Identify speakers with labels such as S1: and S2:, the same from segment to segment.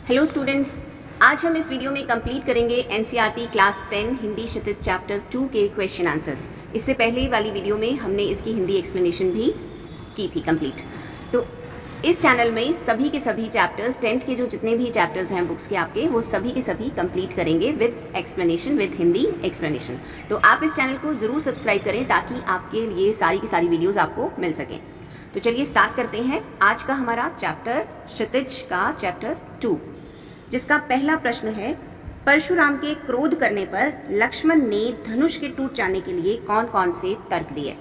S1: Hello students, आज हम इस वीडियो में कंप्लीट करेंगे एनसीईआरटी क्लास 10 हिंदी क्षितिज चैप्टर 2 के क्वेश्चन आंसर्स। इससे पहले वाली वीडियो में हमने इसकी हिंदी एक्सप्लेनेशन भी की थी कंप्लीट। तो इस चैनल में सभी के सभी चैप्टर्स 10th के जो जितने भी चैप्टर्स हैं बुक्स के आपके, वो सभी के सभी कंप्लीट करेंगे with explanation, with Hindi explanation. तो आप इस चैनल को ज़रूर सब्सक्राइब करें ताकि आपके लिए सारी की सारी वीडियोज़ आपको मिल सकें। तो चलिए स्टार्ट करते हैं आज का हमारा चैप्टर क्षितिज का चैप्टर 2, जिसका पहला प्रश्न है, परशुराम के क्रोध करने पर लक्ष्मण ने धनुष के टूट जाने के लिए कौन कौन से तर्क दिए।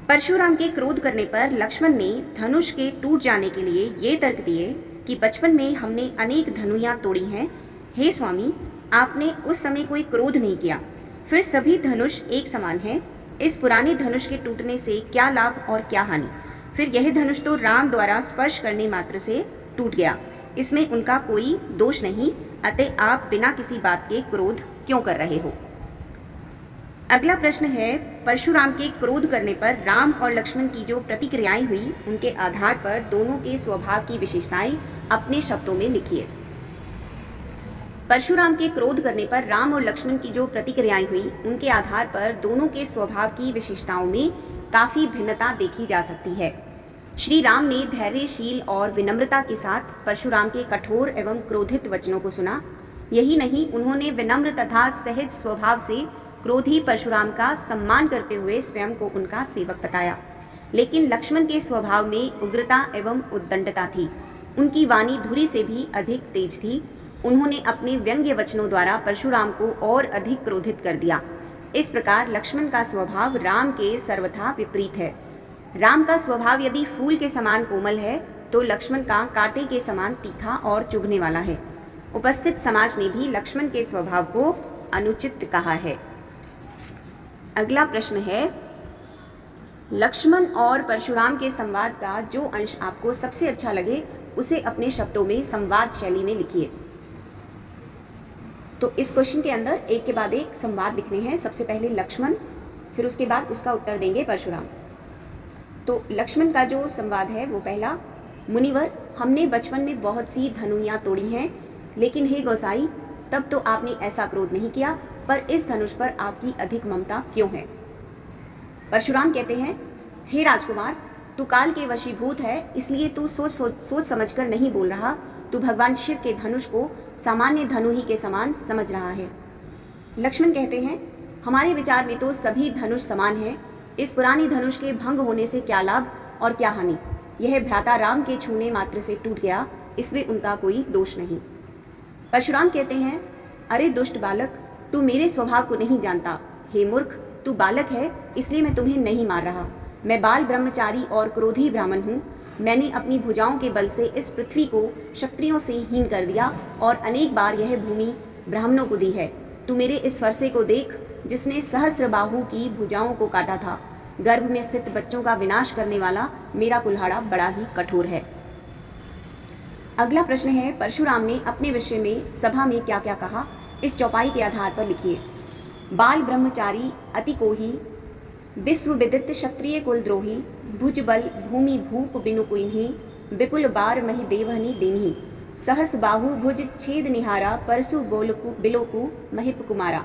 S1: परशुराम के क्रोध करने पर लक्ष्मण ने धनुष के टूट जाने के लिए ये तर्क दिए कि बचपन में हमने अनेक धनुयां तोड़ी हैं। हे स्वामी, आपने उस समय कोई क्रोध नहीं किया, फिर सभी धनुष एक समान हैं। इस पुराने धनुष के टूटने से क्या लाभ और क्या हानि। फिर यह धनुष तो राम द्वारा स्पर्श करने मात्र से टूट गया, इसमें उनका कोई दोष नहीं, अतः आप बिना किसी बात के क्रोध क्यों कर रहे हो। अगला प्रश्न है, परशुराम के क्रोध करने पर राम और लक्ष्मण की जो प्रतिक्रियाएं हुई, उनके आधार पर दोनों के स्वभाव की विशेषताएं अपने शब्दों में लिखिए। परशुराम के क्रोध करने पर राम और लक्ष्मण की जो प्रतिक्रियाएं हुई, उनके आधार पर दोनों के स्वभाव की विशेषताओं में काफी भिन्नता देखी जा सकती है। श्री राम ने धैर्यशील और विनम्रता के साथ परशुराम के कठोर एवं क्रोधित वचनों को सुना। यही नहीं, उन्होंने विनम्र तथा सहज स्वभाव से क्रोधी परशुराम का सम्मान करते हुए स्वयं को उनका सेवक बताया। लेकिन लक्ष्मण के स्वभाव में उग्रता एवं उद्दंडता थी। उनकी वाणी धुरी से भी अधिक तेज थी। उन्होंने अपने व्यंग्य वचनों द्वारा परशुराम को और अधिक क्रोधित कर दिया। इस प्रकार लक्ष्मण का स्वभाव राम के सर्वथा विपरीत है। राम का स्वभाव यदि फूल के समान कोमल है, तो लक्ष्मण का कांटे के समान तीखा और चुभने वाला है। उपस्थित समाज ने भी लक्ष्मण के स्वभाव को अनुचित कहा है। अगला प्रश्न है, लक्ष्मण और परशुराम के संवाद का जो अंश आपको सबसे अच्छा लगे, उसे अपने शब्दों में संवाद शैली में लिखिए। तो इस क्वेश्चन के अंदर एक के बाद एक संवाद लिखने हैं। सबसे पहले लक्ष्मण, फिर उसके बाद उसका उत्तर देंगे परशुराम। तो लक्ष्मण का जो संवाद है वो पहला, मुनिवर, हमने बचपन में बहुत सी धनुयां तोड़ी हैं, लेकिन हे गोसाई, तब तो आपने ऐसा क्रोध नहीं किया, पर इस धनुष पर आपकी अधिक ममता क्यों है। परशुराम कहते हैं, हे राजकुमार, तू काल के वशीभूत है, इसलिए तू सोच समझकर नहीं बोल रहा। तू भगवान शिव के धनुष को सामान्य धनु ही के समान समझ रहा है। लक्ष्मण कहते हैं, हमारे विचार में तो सभी धनुष समान हैं। इस पुरानी धनुष के भंग होने से क्या लाभ और क्या हानि। यह भ्राता राम के छूने मात्र से टूट गया, इसमें उनका कोई दोष नहीं। परशुराम कहते हैं, अरे दुष्ट बालक, तू मेरे स्वभाव को नहीं जानता। हे मूर्ख, तू बालक है, इसलिए मैं तुम्हें नहीं मार रहा। मैं बाल ब्रह्मचारी और क्रोधी ब्राह्मण हूँ। मैंने अपनी भुजाओं के बल से इस पृथ्वी को क्षत्रियों से हीन कर दिया और अनेक बार यह भूमि ब्राह्मणों को दी है। तू मेरे इस फरसे को देख, जिसने सहस्र बाहु की भुजाओं को काटा था। गर्भ में स्थित बच्चों का विनाश करने वाला मेरा कुल्हाड़ा बड़ा ही कठोर है। अगला प्रश्न है, परशुराम ने अपने विषय में सभा में क्या क्या कहा, इस चौपाई के आधार पर लिखिए। बाल ब्रह्मचारी अति कोही, विश्व विदित क्षत्रिय कुलद्रोही, भुज बल भूमि भूप बिनु कुइन्ही, विपुल बार महि देवहनि देन्ही, सहस बाहु भुज छेद निहारा, परसु बिलोकु महिप कुमारा,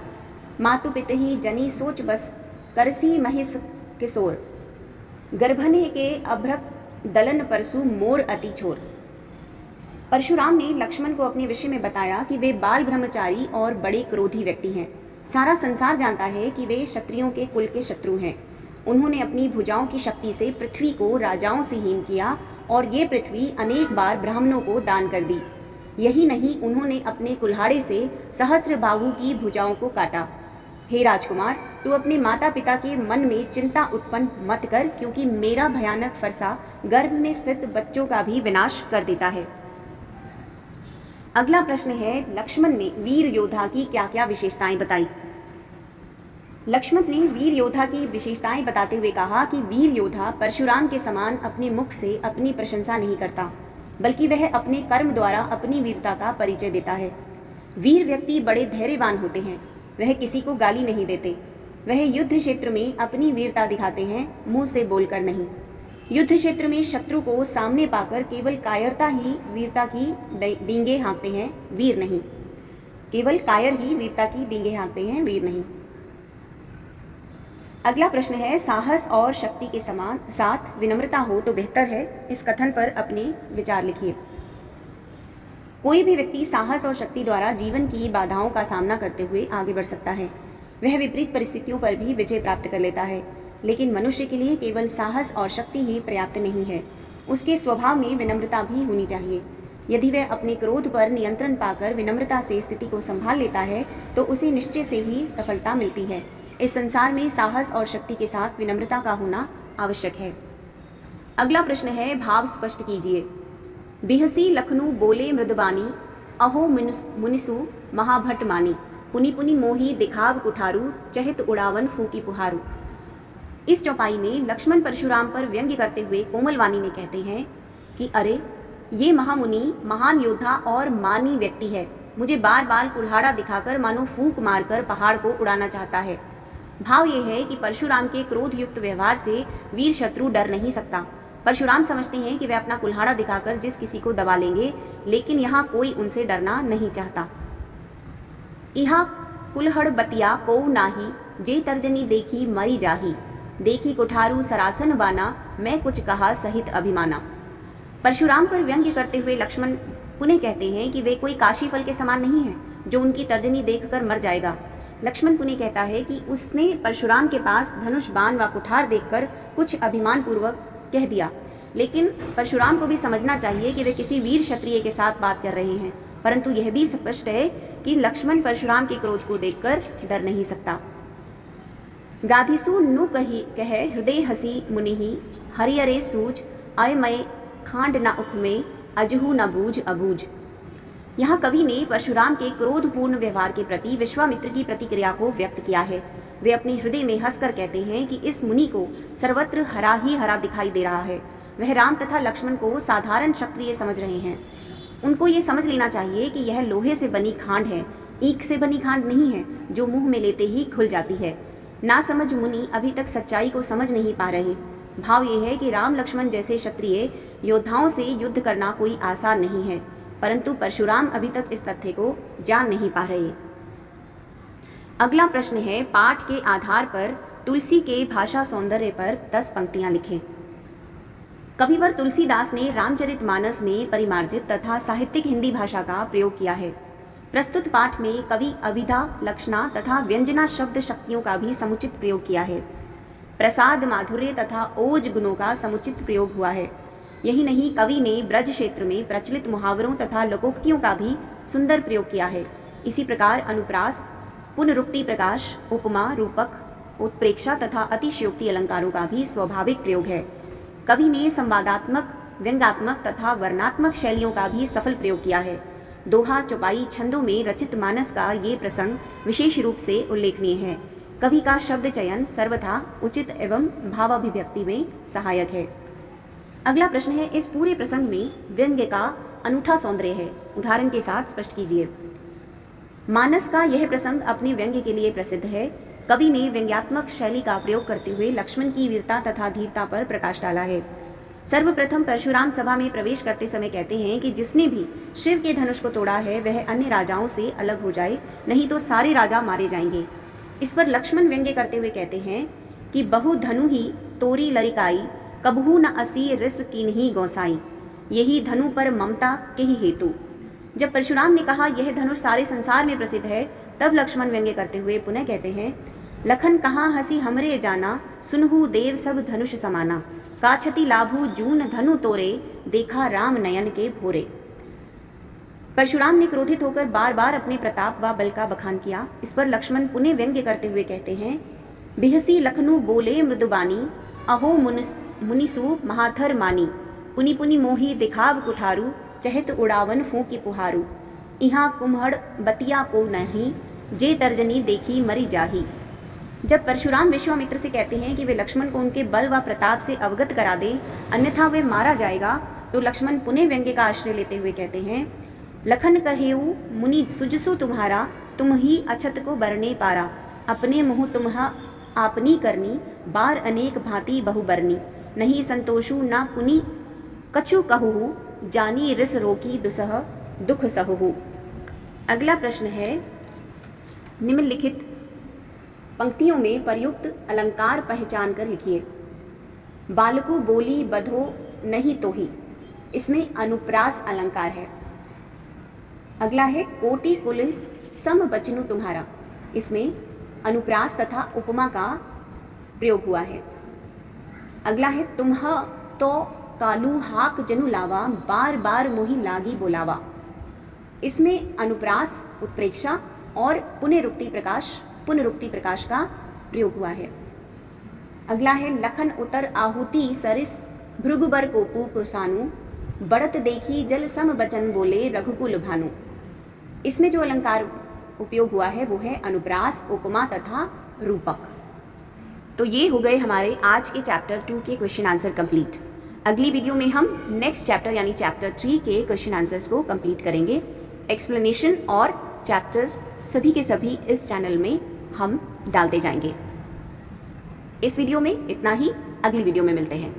S1: मातु पितहि जनी सोच बस, करसी महिष किशोर, गर्भने के अभ्रक दलन परसु मोर अति छोर। परशुराम ने लक्ष्मण को अपने विषय में बताया कि वे बाल ब्रह्मचारी और बड़े क्रोधी व्यक्ति हैं। सारा संसार जानता है कि वे क्षत्रियों के कुल के शत्रु हैं। उन्होंने अपनी भुजाओं की शक्ति से पृथ्वी को राजाओं से हीन किया और ये पृथ्वी अनेक बार ब्राह्मणों को दान कर दी। यही नहीं, उन्होंने अपने कुल्हाड़े से सहस्र बाहु की भुजाओं को काटा। हे राजकुमार, तू अपने माता पिता के मन में चिंता उत्पन्न मत कर, क्योंकि मेरा भयानक फरसा गर्भ में स्थित बच्चों का भी विनाश कर देता है। अगला प्रश्न है, लक्ष्मण ने वीर योद्धा की क्या क्या विशेषताएं बताई। लक्ष्मण ने वीर योद्धा की विशेषताएं बताते हुए कहा कि वीर योद्धा परशुराम के समान अपने मुख से अपनी प्रशंसा नहीं करता, बल्कि वह अपने कर्म द्वारा अपनी वीरता का परिचय देता है। वीर व्यक्ति बड़े धैर्यवान होते हैं, वह किसी को गाली नहीं देते। वह युद्ध क्षेत्र में अपनी वीरता दिखाते हैं, मुंह से बोलकर नहीं। युद्ध क्षेत्र में शत्रु को सामने पाकर केवल कायरता ही वीरता की डींगे हाँकते हैं, वीर नहीं। केवल कायर ही वीरता की डींगे हाँकते हैं, वीर नहीं। अगला प्रश्न है, साहस और शक्ति के समान साथ विनम्रता हो तो बेहतर है। इस कथन पर अपने विचार लिखिए। कोई भी व्यक्ति साहस और शक्ति द्वारा जीवन की बाधाओं का सामना करते हुए आगे बढ़ सकता है। वह विपरीत परिस्थितियों पर भी विजय प्राप्त कर लेता है। लेकिन मनुष्य के लिए केवल साहस और शक्ति ही पर्याप्त नहीं है, उसके स्वभाव में विनम्रता भी होनी चाहिए। यदि वह अपने क्रोध पर नियंत्रण पाकर विनम्रता से स्थिति को संभाल लेता है तो उसे निश्चय से ही सफलता मिलती है। इस संसार में साहस और शक्ति के साथ विनम्रता का होना आवश्यक है। अगला प्रश्न है, भाव स्पष्ट कीजिए। बिहसी लखनऊ बोले मृदबानी, अहो मुनिसु महाभट मानी, पुनि पुनि मोही दिखाव कुठारू, चहित उड़ावन फूकी पुहारू। इस चौपाई में लक्ष्मण परशुराम पर व्यंग्य करते हुए कोमल वाणी में कहते हैं कि अरे ये महामुनि महान योद्धा और मानी व्यक्ति है, मुझे बार बार कुल्हाड़ा दिखाकर मानो फूंक मारकर पहाड़ को उड़ाना चाहता है। भाव ये है कि परशुराम के क्रोध युक्त व्यवहार से वीर शत्रु डर नहीं सकता। परशुराम समझते हैं कि वे अपना कुल्हाड़ा दिखाकर जिस किसी को दबा लेंगे, लेकिन यहाँ कोई उनसे डरना नहीं चाहता। इहा कुल्हड़ बतिया को नाही, जे तर्जनी देखी मरी जाही, देखी कुठारू सरासन बाना, मैं कुछ कहा सहित अभिमाना। परशुराम पर व्यंग्य करते हुए लक्ष्मण पुनः कहते हैं कि वे कोई काशी फल के समान नहीं है जो उनकी तर्जनी देखकर मर जाएगा। लक्ष्मण पुनः कहता है कि उसने परशुराम के पास धनुष बाण व कुठार देखकर कुछ अभिमान पूर्वक कह दिया, लेकिन परशुराम को भी समझना चाहिए कि वे किसी वीर क्षत्रिय के साथ बात कर रहे हैं। परंतु यह भी स्पष्ट है कि लक्ष्मण परशुराम के क्रोध को देखकर डर नहीं सकता। गाधिसु नु कह हृदय हसी मुनिहि, हरियरे सूझ अयमय खांड न उख में, अजहू न बूझ अबूझ। यहाँ कवि ने परशुराम के क्रोधपूर्ण व्यवहार के प्रति विश्वामित्र की प्रतिक्रिया को व्यक्त किया है। वे अपने हृदय में हंसकर कहते हैं कि इस मुनि को सर्वत्र हरा ही हरा दिखाई दे रहा है। वह राम तथा लक्ष्मण को साधारण क्षत्रिय समझ रहे हैं। उनको ये समझ लेना चाहिए कि यह लोहे से बनी खांड है, ईंख से बनी खांड नहीं है जो मुंह में लेते ही खुल जाती है। ना समझ मुनि अभी तक सच्चाई को समझ नहीं पा रहे। भाव ये है कि राम लक्ष्मण जैसे क्षत्रिय योद्धाओं से युद्ध करना कोई आसान नहीं है, परंतु परशुराम अभी तक इस तथ्य को जान नहीं पा रहे। अगला प्रश्न है, पाठ के आधार पर तुलसी के भाषा सौंदर्य पर 10 पंक्तियां लिखें। कविवर तुलसीदास ने रामचरितमानस में परिमार्जित तथा साहित्यिक हिंदी भाषा का प्रयोग किया है। प्रस्तुत पाठ में कवि अभिधा, लक्षणा तथा व्यंजना शब्द शक्तियों का भी समुचित प्रयोग किया है। प्रसाद, माधुर्य तथा ओज गुणों का समुचित प्रयोग हुआ है। यही नहीं, कवि ने ब्रज क्षेत्र में प्रचलित मुहावरों तथा लोकोक्तियों का भी सुंदर प्रयोग किया है। इसी प्रकार अनुप्रास, पुनरुक्ति प्रकाश, उपमा, रूपक, उत्प्रेक्षा तथा अतिशयोक्ति अलंकारों का भी स्वाभाविक प्रयोग है। कवि ने संवादात्मक, व्यंग्यात्मक तथा वर्णात्मक शैलियों का भी सफल प्रयोग किया है। दोहा, चौपाई छंदों में रचित मानस का ये प्रसंग विशेष रूप से उल्लेखनीय है। कवि का शब्द चयन सर्वथा उचित एवं भावाभिव्यक्ति में सहायक है। अगला प्रश्न है, इस पूरे प्रसंग में व्यंग्य का अनूठा सौंदर्य है, उदाहरण के साथ स्पष्ट कीजिए। मानस का यह प्रसंग अपने व्यंग्य के लिए प्रसिद्ध है। कवि ने व्यंग्यात्मक शैली का प्रयोग करते हुए लक्ष्मण की वीरता तथा धीरता पर प्रकाश डाला है। सर्वप्रथम परशुराम सभा में प्रवेश करते समय कहते हैं कि जिसने भी शिव के धनुष को तोड़ा है वह अन्य राजाओं से अलग हो जाए, नहीं तो सारे राजा मारे जाएंगे। इस पर लक्ष्मण व्यंग्य करते हुए कहते हैं कि बहु धनु ही तोरी लरिकाई, कबहू न असी रिस कीन्ही गौसाई, यही धनु पर ममता के ही हेतु। जब परशुराम ने कहा यह धनुष सारे संसार में प्रसिद्ध है, तब लक्ष्मण व्यंग्य करते हुए पुनः कहते हैं, लखन कहाँ हसी हमरे जाना, सुनहु देव सब धनुष समाना, काछति लाभू जून धनु तोरे, देखा राम नयन के भोरे। परशुराम ने क्रोधित होकर बार बार अपने प्रताप व बल का बखान किया। इस पर लक्ष्मण पुनः व्यंग्य करते हुए कहते हैं, बिहसी लखनऊ बोले मृदुबानी, अहो मुनिसु महाथर मानी, पुनि पुनि मोही दिखाव कुठारू, चहित उड़ावन फूकी पुहारू, इहाँ कुम्हड़ बतिया को नहीं, जे तर्जनी देखी मरी जाही। जब परशुराम विश्वामित्र से कहते हैं कि वे लक्ष्मण को उनके बल व प्रताप से अवगत करा दें, अन्यथा वे मारा जाएगा, तो लक्ष्मण पुनः व्यंग्य का आश्रय लेते हुए कहते हैं, लखन कहेऊ मुनि सुजसु तुम्हारा, तुम ही अछत को बरने पारा, अपने मुँह तुम्हा आपनी करनी, बार अनेक भांति बहुबरनी, नहीं संतोषु ना पुनि कछु कहु, जानी रिस रोकी दुसह दुख सहु। अगला प्रश्न है, निम्नलिखित पंक्तियों में प्रयुक्त अलंकार पहचान कर लिखिए। बालकु बोली बधो नहीं तो ही, इसमें अनुप्रास अलंकार है। अगला है, कोटि कुलिस सम बचनु तुम्हारा, इसमें अनुप्रास तथा उपमा का प्रयोग हुआ है। अगला है, तुम्ह तो कालू हाक जनु लावा, बार बार मोहि लागी बोलावा, इसमें अनुप्रास, उत्प्रेक्षा और पुनरुक्ति प्रकाश का प्रयोग हुआ है। अगला है, लखन उतर आहुति सरिस भृगुबर को पुरसानु, बढ़त देखी जल सम बचन बोले रघुकुल भानु, इसमें जो अलंकार उपयोग हुआ है वो है अनुप्रास, उपमा तथा रूपक। तो ये हो गए हमारे आज के चैप्टर 2 के क्वेश्चन आंसर कंप्लीट। अगली वीडियो में हम नेक्स्ट चैप्टर यानी चैप्टर 3 के क्वेश्चन आंसर्स को कंप्लीट करेंगे। एक्सप्लेनेशन और चैप्टर्स सभी के सभी इस चैनल में हम डालते जाएंगे। इस वीडियो में इतना ही, अगली वीडियो में मिलते हैं।